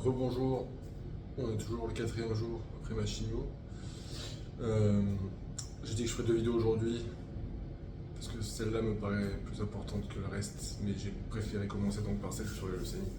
Rebonjour, on est toujours le quatrième jour après ma chimio. Euh, j'ai dit que je ferais deux vidéos aujourd'hui parce que celle-là me paraît plus importante que le reste, mais j'ai préféré commencer donc par celle sur le leucémie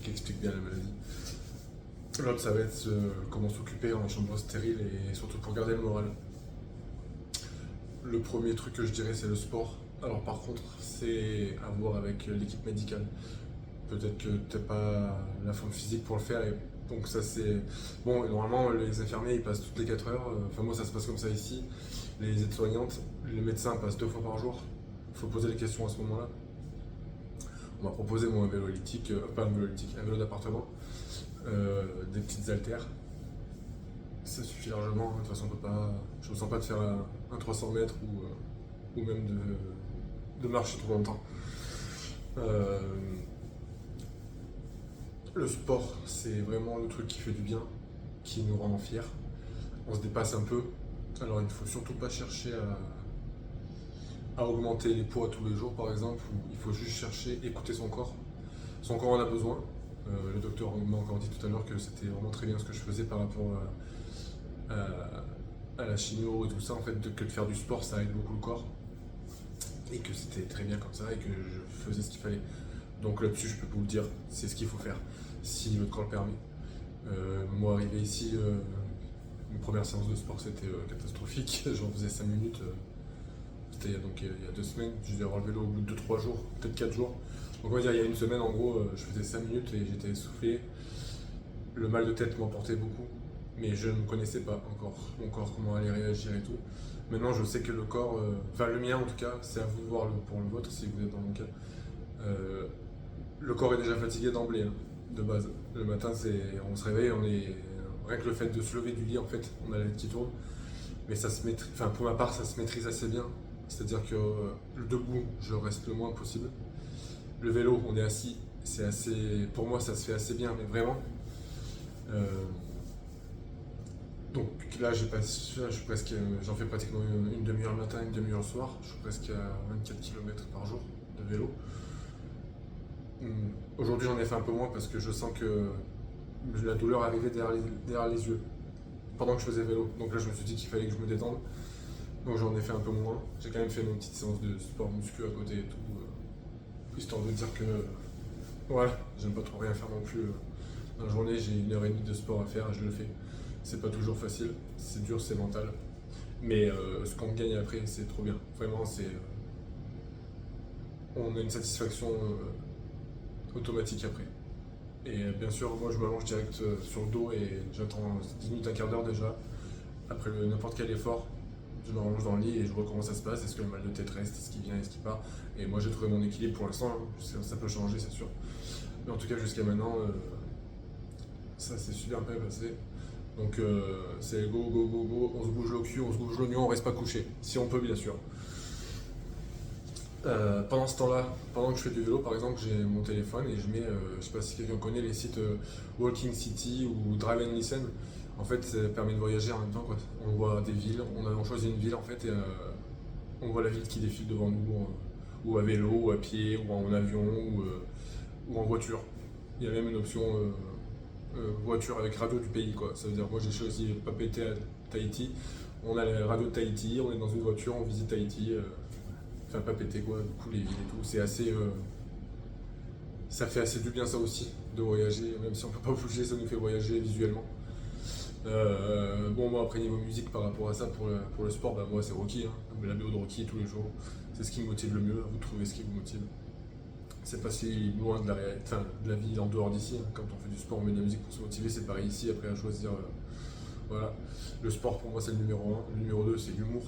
qui explique bien la maladie. L'autre, ça va être comment s'occuper en chambre stérile et surtout pour garder le moral. Le premier truc que je dirais, c'est le sport. Alors par contre, c'est à voir avec l'équipe médicale. Peut-être que t'as pas la forme physique pour le faire et donc ça c'est... Bon, et normalement les infirmiers ils passent toutes les 4 heures, enfin moi ça se passe comme ça ici. Les aides-soignantes, les médecins passent 2 fois par jour. Il faut poser les questions à ce moment-là. On m'a proposé moi un vélo elliptique, pas un vélo elliptique, un vélo d'appartement, des petites haltères. Ça suffit largement, de toute façon je me sens pas de faire un 300 mètres ou même de marcher trop longtemps. Euh, Le sport, c'est vraiment le truc qui fait du bien, qui nous rend fiers. On se dépasse un peu. Alors il ne faut surtout pas chercher à augmenter les poids tous les jours, par exemple. Ou il faut juste chercher, écouter son corps. Son corps en a besoin. Le docteur m'a encore dit tout à l'heure que c'était vraiment très bien ce que je faisais par rapport à la chimio et tout ça. En fait, que de faire du sport, ça aide beaucoup le corps. Et que c'était très bien comme ça et que je faisais ce qu'il fallait. Donc là-dessus, je peux vous le dire, c'est ce qu'il faut faire, si votre corps le permet. Moi, arrivé ici, une première séance de sport, c'était catastrophique. J'en faisais 5 minutes. C'était donc il y a 2 semaines. Je devais avoir le vélo au bout de 3 jours, peut-être 4 jours. Donc on va dire, il y a une semaine, en gros, je faisais 5 minutes et j'étais essoufflé. Le mal de tête m'emportait beaucoup, mais je ne connaissais pas encore mon corps, comment allait réagir et tout. Maintenant, je sais que le corps, enfin le mien en tout cas, c'est à vous de voir pour le vôtre si vous êtes dans mon cas. Euh, le corps est déjà fatigué d'emblée, hein, de base. Le matin, on se réveille, rien que le fait de se lever du lit, en fait, on a la tête qui tourne. Mais ça se maîtrise, enfin pour ma part, ça se maîtrise assez bien. C'est-à-dire que le debout, je reste le moins possible. Le vélo, on est assis, c'est assez, pour moi, ça se fait assez bien, mais vraiment. Euh, donc là, je suis presque, j'en fais pratiquement une demi-heure le matin, une demi-heure le soir. Je suis presque à 24 km par jour de vélo. Aujourd'hui, j'en ai fait un peu moins parce que je sens que la douleur arrivait derrière les yeux pendant que je faisais vélo. Donc là, je me suis dit qu'il fallait que je me détende. Donc j'en ai fait un peu moins. J'ai quand même fait une petite séance de sport muscu à côté et tout, histoire de dire que voilà, j'aime pas trop rien faire non plus. Dans la journée, j'ai 1 heure et demie de sport à faire et je le fais. C'est pas toujours facile, c'est dur, c'est mental. Mais ce qu'on gagne après, c'est trop bien. Vraiment, on a une satisfaction automatique après. Et bien sûr, moi je m'allonge direct sur le dos et j'attends 10 minutes, un quart d'heure déjà. Après n'importe quel effort, je me rallonge dans le lit et je vois comment ça se passe. Est-ce que le mal de tête reste, est-ce qu'il vient, est-ce qu'il part. Et moi j'ai trouvé mon équilibre pour l'instant, hein. Ça peut changer, c'est sûr. Mais en tout cas, jusqu'à maintenant, ça s'est super bien passé. Donc c'est go, go, go, go, on se bouge le cul, on se bouge l'oignon, on reste pas couché. Si on peut, bien sûr. Pendant ce temps-là, pendant que je fais du vélo, par exemple, j'ai mon téléphone et je mets, je sais pas si quelqu'un connaît les sites Walking City ou Drive and Listen. En fait, ça permet de voyager en même temps, quoi. On voit des villes, on choisit une ville en fait et on voit la ville qui défile devant nous, ou à vélo, ou à pied, ou en avion, ou en voiture. Il y a même une option voiture avec radio du pays, quoi. Ça veut dire, moi j'ai choisi Papeete à Tahiti. On a la radio de Tahiti, on est dans une voiture, on visite Tahiti. Enfin, pas péter quoi, du coup les villes et tout, c'est assez. Ça fait assez du bien ça aussi, de voyager, même si on peut pas bouger, ça nous fait voyager visuellement. Bon, moi après niveau musique par rapport à ça, pour le sport, bah, moi c'est Rocky, hein. La BO de Rocky tous les jours, c'est ce qui me motive le mieux, vous trouvez ce qui vous motive. C'est pas si loin de enfin, de la vie en dehors d'ici, hein. Quand on fait du sport, on met de la musique pour se motiver, c'est pareil ici, après à choisir. Voilà. Le sport pour moi c'est le numéro 1, le numéro 2 c'est l'humour.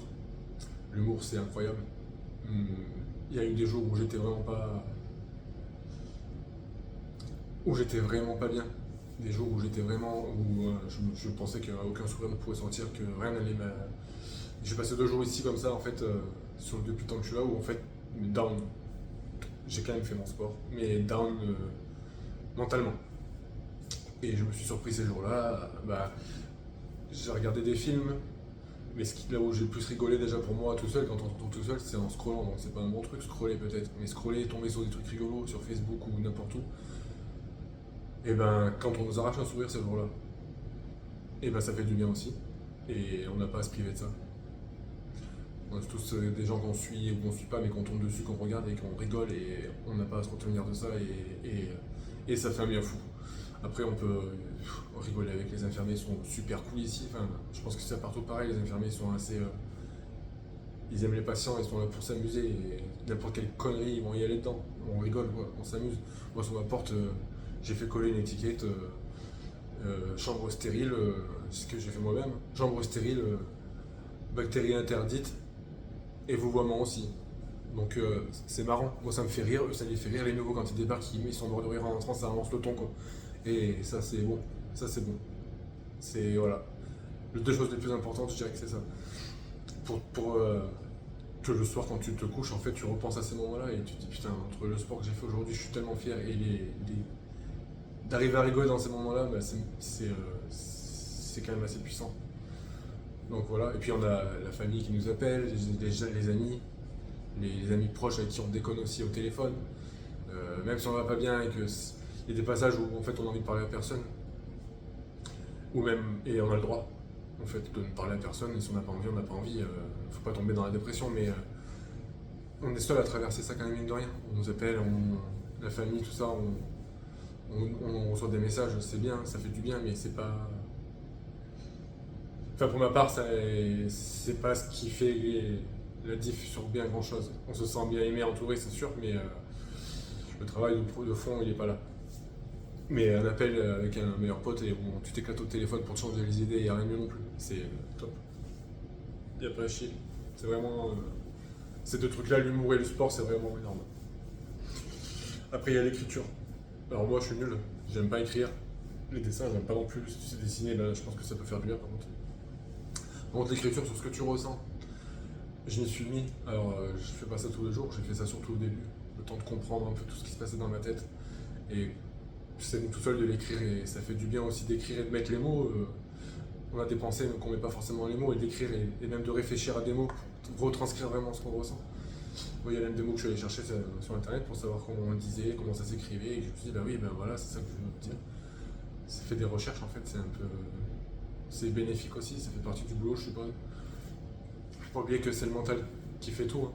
L'humour c'est incroyable. Il y a eu des jours où j'étais vraiment pas. Où j'étais vraiment pas bien. Des jours où j'étais vraiment. Où je pensais qu'aucun sourire ne pourrait sortir, que rien n'allait me. J'ai passé 2 jours ici comme ça en fait, depuis le temps que je suis là, où en fait, down. J'ai quand même fait mon sport, mais down mentalement. Et je me suis surpris ces jours-là, bah, j'ai regardé des films, mais là où j'ai le plus rigolé déjà pour moi tout seul, quand on se retrouve tout seul, c'est en scrollant. Donc c'est pas un bon truc, scroller peut-être. Mais scroller, tomber sur des trucs rigolos sur Facebook ou n'importe où, Et ben quand on nous arrache un sourire ce jour-là, et ben ça fait du bien aussi. Et on n'a pas à se priver de ça. On est tous des gens qu'on suit ou qu'on suit pas, mais qu'on tombe dessus, qu'on regarde et qu'on rigole et on n'a pas à se retenir de ça et ça fait un bien fou. Après, on peut rigoler avec les infirmiers, ils sont super cool ici. Enfin, je pense que c'est partout pareil, les infirmiers sont assez. Ils aiment les patients, ils sont là pour s'amuser et n'importe quelle connerie, ils vont y aller dedans. On rigole, quoi, on s'amuse. Moi, sur ma porte, j'ai fait coller une étiquette chambre stérile, c'est ce que j'ai fait moi-même. Chambre stérile, bactéries interdites et vouvoiement aussi. Donc c'est marrant, moi ça me fait rire, eux ça les fait rire, les nouveaux quand ils débarquent, ils sont morts de rire en entrant, ça avance le ton quoi. Et ça c'est bon, ça c'est bon. C'est voilà. Les deux choses les plus importantes, je dirais que c'est ça. Pour que le soir quand tu te couches, en fait tu repenses à ces moments-là et tu te dis putain, entre le sport que j'ai fait aujourd'hui, je suis tellement fier et d'arriver à rigoler dans ces moments-là, bah, c'est quand même assez puissant. Donc voilà, et puis on a la famille qui nous appelle, les amis, les amis proches avec qui on déconne aussi au téléphone. Même si on va pas bien et qu'il y a des passages où en fait on a envie de parler à personne, ou même, et on a le droit en fait de ne parler à personne, et si on n'a pas envie, on n'a pas envie, faut pas tomber dans la dépression, mais on est seul à traverser ça quand même mine de rien. On nous appelle, la famille, tout ça, on reçoit des messages, c'est bien, ça fait du bien, mais c'est pas. Enfin, pour ma part, c'est pas ce qui fait la diff sur bien grand chose. On se sent bien aimé, entouré, c'est sûr, mais le travail de fond, il est pas là. Mais un appel avec un meilleur pote et bon, tu t'éclates au téléphone pour te changer les idées, il n'y a rien de mieux non plus. C'est top. Il n'y a pas à chier. C'est vraiment. Ces deux trucs-là, l'humour et le sport, c'est vraiment énorme. Après, il y a l'écriture. Alors, moi, je suis nul. J'aime pas écrire. Les dessins, j'aime pas non plus. Si tu sais dessiner, là, je pense que ça peut faire du bien par contre. Par contre, l'écriture sur ce que tu ressens, je m'y suis mis. Alors, je fais pas ça tous les jours, j'ai fait ça surtout au début. Le temps de comprendre un peu tout ce qui se passait dans ma tête. Et c'est tout seul de l'écrire et ça fait du bien aussi d'écrire et de mettre les mots. On a des pensées qu'on met pas forcément les mots et d'écrire et même de réfléchir à des mots pour retranscrire vraiment ce qu'on ressent. Moi, il y a même des mots que je suis allé chercher sur internet pour savoir comment on le disait, comment ça s'écrivait. Et je me suis dit, bah oui, ben voilà, c'est ça que je veux dire. Ça fait des recherches en fait, c'est un peu. C'est bénéfique aussi, ça fait partie du boulot, je suppose. Faut pas oublier que c'est le mental qui fait tout, hein.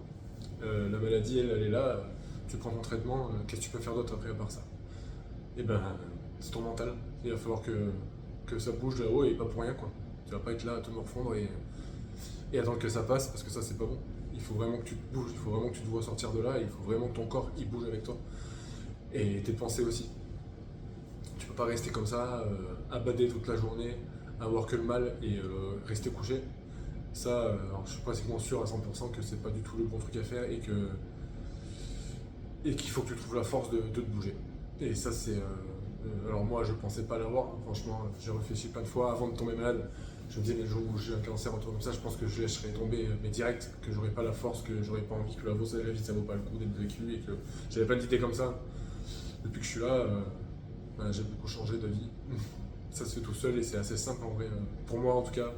La maladie, elle est là, tu prends ton traitement, qu'est-ce que tu peux faire d'autre après à part ça? Et ben, c'est ton mental. Il va falloir que ça bouge de là-haut et pas pour rien, quoi. Tu vas pas être là à te morfondre et attendre que ça passe parce que ça, c'est pas bon. Il faut vraiment que tu te bouges, il faut vraiment que tu te vois sortir de là, et il faut vraiment que ton corps il bouge avec toi. Et tes pensées aussi. Tu peux pas rester comme ça, à bader toute la journée, avoir que le mal et rester couché. Ça, alors, je suis pratiquement sûr à 100% que c'est pas du tout le bon truc à faire et qu'il faut que tu trouves la force de te bouger. Et ça, c'est. Alors, moi, je pensais pas l'avoir, hein. Franchement, j'ai réfléchi plein de fois avant de tomber malade. Je me disais, mais le jour où j'ai un cancer, un truc comme ça, je pense que je laisserais tomber, mais direct, que j'aurais pas la force, que j'aurais pas envie, que la vie ça vaut pas le coup d'être vécu et que j'avais plein d'idées comme ça. Depuis que je suis là, ben, j'ai beaucoup changé de vie. Ça se fait tout seul et c'est assez simple en vrai. Pour moi, en tout cas,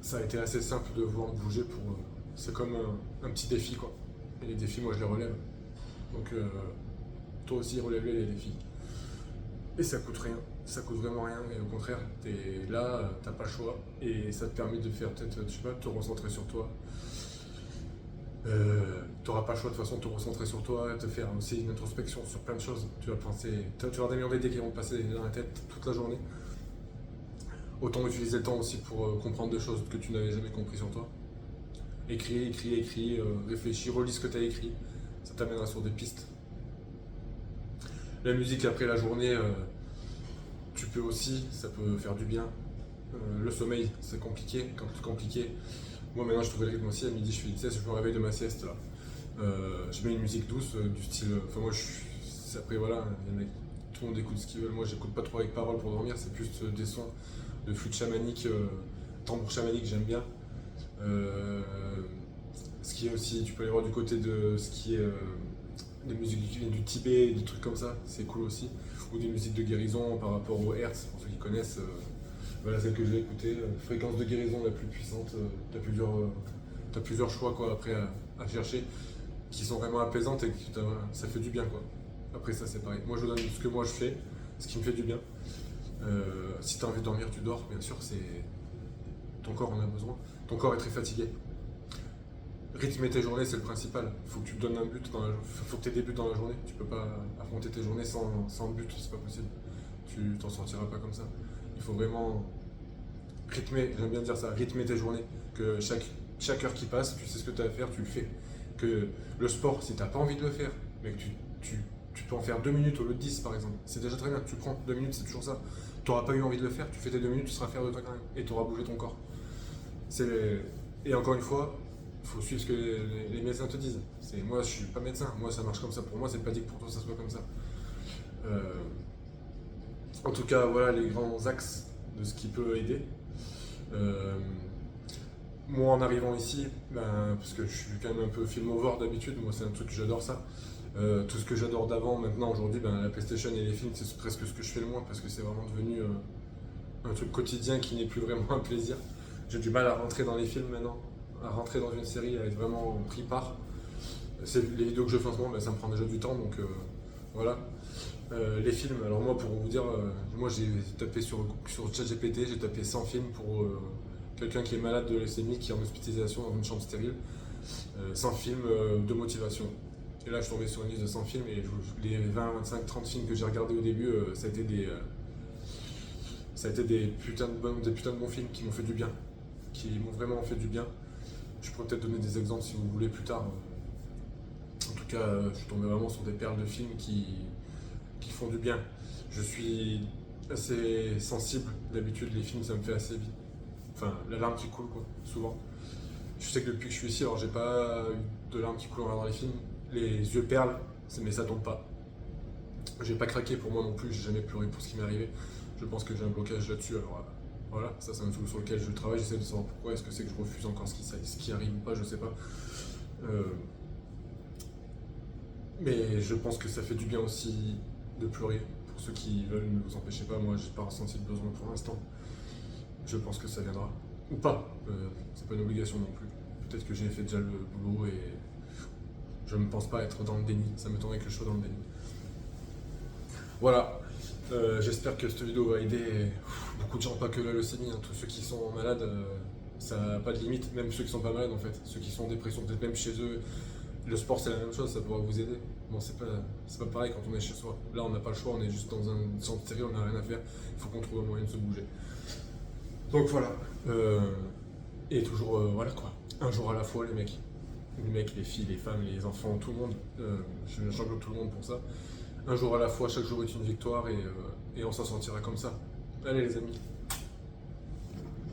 ça a été assez simple de vouloir me bouger pour. C'est comme un petit défi quoi. Et les défis, moi je les relève. Donc toi aussi relève-les les défis. Et ça coûte rien, ça coûte vraiment rien. Et au contraire, t'es là, t'as pas le choix. Et ça te permet de faire peut-être, je sais pas, de te recentrer sur toi. T'auras pas le choix de toute façon de te recentrer sur toi, de te faire aussi une introspection sur plein de choses. Tu vas penser, tu vas avoir des millions d'idées qui vont te passer dans la tête toute la journée. Autant utiliser le temps aussi pour comprendre des choses que tu n'avais jamais compris sur toi. Écris, réfléchis, relis ce que tu as écrit. Ça t'amènera sur des pistes. La musique après la journée, tu peux aussi, ça peut faire du bien. Le sommeil, c'est compliqué. Quand c'est compliqué, moi maintenant je trouve le rythme aussi. À midi, je fais une sieste, je me réveille de ma sieste là. Je mets une musique douce du style. Enfin, moi, après voilà, tout le monde écoute ce qu'il veut. Moi, j'écoute pas trop avec parole pour dormir, c'est plus des sons de flûte chamanique, tambour chamanique, j'aime bien. Euh, Ce qui est aussi, tu peux aller voir du côté de ce qui est des musiques qui viennent du Tibet, des trucs comme ça, c'est cool aussi. Ou des musiques de guérison par rapport au Hertz, pour ceux qui connaissent. Voilà celle que je vais écouter. Fréquence de guérison la plus puissante. T'as plusieurs choix quoi, après à chercher qui sont vraiment apaisantes et ça fait du bien quoi. Après ça c'est pareil. Moi je donne ce que moi je fais, ce qui me fait du bien. Si tu as envie de dormir, tu dors, bien sûr, ton corps en a besoin. Ton corps est très fatigué. Rythmer tes journées, c'est le principal. Il faut que tu te donnes un but faut que tu aies des buts dans la journée. Tu peux pas affronter tes journées sans but, c'est pas possible. Tu t'en sortiras pas comme ça. Il faut vraiment rythmer, j'aime bien dire ça, rythmer tes journées. Que chaque heure qui passe, tu sais ce que tu as à faire, tu le fais. Que le sport, si tu n'as pas envie de le faire, mais que tu peux en faire 2 minutes au lieu de 10 par exemple, c'est déjà très bien. Tu prends 2 minutes, c'est toujours ça. Tu n'auras pas eu envie de le faire, tu fais tes 2 minutes, tu seras fier de toi quand même. Et tu auras bougé ton corps. Et encore une fois, il faut suivre ce que les médecins te disent. Moi, je suis pas médecin. Moi, ça marche comme ça. Pour moi, c'est pas dit que pour toi, ça soit comme ça. En tout cas, voilà les grands axes de ce qui peut aider. Moi, en arrivant ici, parce que je suis quand même un peu film over d'habitude, moi, c'est un truc que j'adore ça. Tout ce que j'adore d'avant, maintenant, aujourd'hui, la PlayStation et les films, c'est presque ce que je fais le moins parce que c'est vraiment devenu un truc quotidien qui n'est plus vraiment un plaisir. J'ai du mal à rentrer dans les films maintenant, à rentrer dans une série, à être vraiment pris par. Les vidéos que je fais en ce moment, ça me prend déjà du temps, donc voilà. Les films, alors moi pour vous dire, moi j'ai tapé sur ChatGPT, j'ai tapé 100 films pour quelqu'un qui est malade de leucémie, qui est en hospitalisation dans une chambre stérile. 100 films de motivation. Et là je suis tombé sur une liste de 100 films et les 20, 25, 30 films que j'ai regardés au début, ça a été des putains de bons films qui m'ont fait du bien, qui m'ont vraiment fait du bien. Je pourrais peut-être donner des exemples si vous voulez plus tard. En tout cas, je suis tombé vraiment sur des perles de films qui font du bien. Je suis assez sensible, d'habitude les films ça me fait assez vite. Enfin, la larme qui coule quoi, souvent. Je sais que depuis que je suis ici, alors j'ai pas eu de larmes qui coulent dans les films. Les yeux perlent, mais ça tombe pas. J'ai pas craqué pour moi non plus, j'ai jamais pleuré pour ce qui m'est arrivé. Je pense que j'ai un blocage là-dessus, alors voilà, ça c'est un truc sur lequel je travaille, j'essaie de savoir pourquoi, est-ce que c'est que je refuse encore ce qui arrive ou pas, je sais pas. Mais je pense que ça fait du bien aussi de pleurer. Pour ceux qui veulent, ne vous empêchez pas, moi j'ai pas ressenti le besoin pour l'instant. Je pense que ça viendra. Ou pas, c'est pas une obligation non plus. Peut-être que j'ai fait déjà le boulot et je ne pense pas être dans le déni, ça m'étonnerait que je sois dans le déni. Voilà, j'espère que cette vidéo va aider beaucoup de gens, pas que la leucémie, tous ceux qui sont malades, ça n'a pas de limite, même ceux qui sont pas malades en fait, ceux qui sont en dépression, peut-être même chez eux, le sport c'est la même chose, ça pourra vous aider. Bon, c'est pas pareil quand on est chez soi. Là, on n'a pas le choix, on est juste dans un centre stérile, on n'a rien à faire, il faut qu'on trouve un moyen de se bouger. Donc voilà, et toujours, voilà quoi, un jour à la fois les mecs, les filles, les femmes, les enfants, tout le monde, j'englobe tout le monde pour ça. Un jour à la fois, chaque jour est une victoire et on s'en sortira comme ça. Allez les amis.